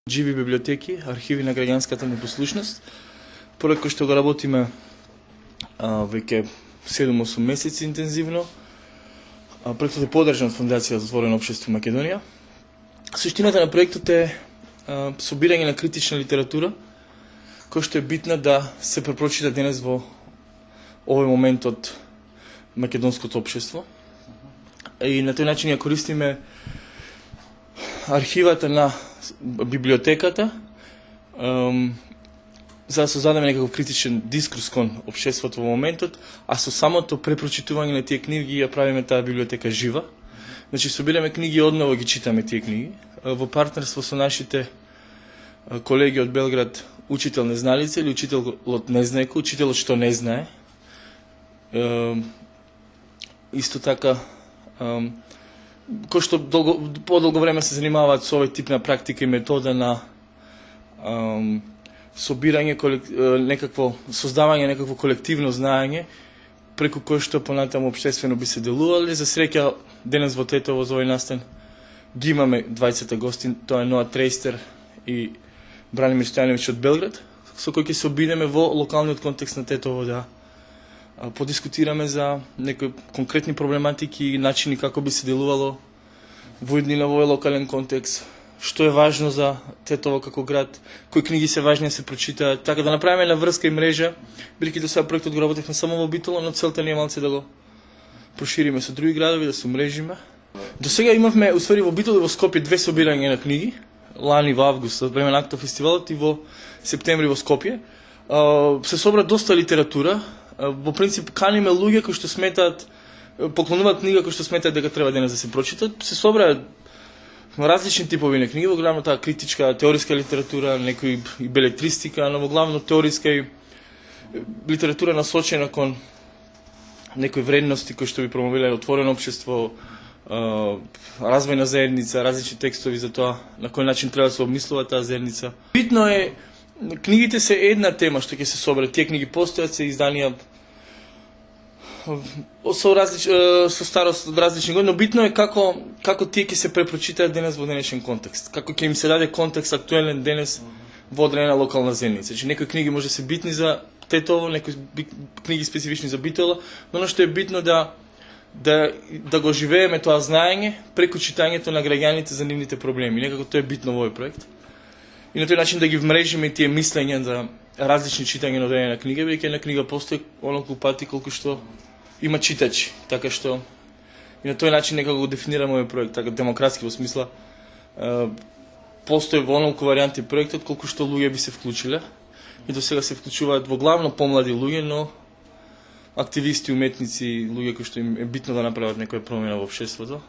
Живи библиотеки, архиви на граѓанската непослушност. Проект кој што го работиме веќе 7-8 месеци интензивно. Проектот е поддржан од Фондација за отворено општество Македонија. Суштината на проектот е собирање на критична литература, која што е битна да се препрочита денес во овој момент од македонското општество. И на тој начин ја користиме архивата на библиотеката за да создадеме некаков критичен дискурс кон општеството во моментот, а со самото препрочитување на тие книги ја правиме таа библиотека жива. Значи, собираме книги и одново ги читаме тие книги во партнерство со нашите колеги од Белград, Учител незналица или Учителот не знае, Учителот што не знае. Исто така, кои што подолго време се занимаваат со овој тип на практика и метода на собирање, создавање некакво колективно знаење, преку кој што понатаму општествено би се делувале. За среќа, денес во Тетово за овој настан ги имаме двајцата гости, тоа е Ноа Трейстер и Бранимир Стојановиќ од Белград, со кој ќе се обидеме во локалниот контекст на Тетово да подискутираме за некои конкретни проблематики и начини како би се делувало во иднина во овој локален контекст, што е важно за Тетово како град, кои книги се важни да се прочитаат, така да направиме една врска и мрежа, бидејќи до сега проектот го работевме само во Битола, но целта ни е малце да го прошириме со други градови, да се умрежиме. До сега имавме, усвари во Битола и во Скопје, две собирања на книги, лани во август, од време на Акто фестивалот, и во септември во Скопје. Се собра доста литература. Во принцип, каниме луѓе кои што сметаат, поклонуваат книга кои што сметаат дека треба денес да се прочитат. Се собра различни типови на книги, во главно таа критичка, теориска литература, некои и белетристика, но во главно теориска и литература насочена кон некои вредности кои што би промовиле отворено општество, развојна заедница, различни текстови за тоа на кој начин треба да се обмислува таа заедница. Битно е, книгите се една тема што ќе се собере. Тие книги постојат, се изданија со старост од различни години, но битно е како тие ќе се препрочитаат денес во денешен контекст. Како ќе им се даде контекст актуелен денес во одредена локална заедница. Значи, некои книги може да се битни за Тетово, некои книги специфични за Битола, но оно што е битно да го живееме тоа знаење преку читањето на граѓаните за нивните проблеми. Некако тоа е битно во овој проект. И на тој начин да ги вмрежиме тие мислења за различни читања на одредена книга, бидејќи една книга постои онолку пати колку што има читачи, така што и на тој начин некако го дефинираме овој проект, така демократски во смисла постои во онолку варијанти проектот колку што луѓе би се вклучиле. И до сега се вклучуваат во главно помлади луѓе, но активисти, уметници, луѓе кои што им е битно да направат некоја промена во општеството.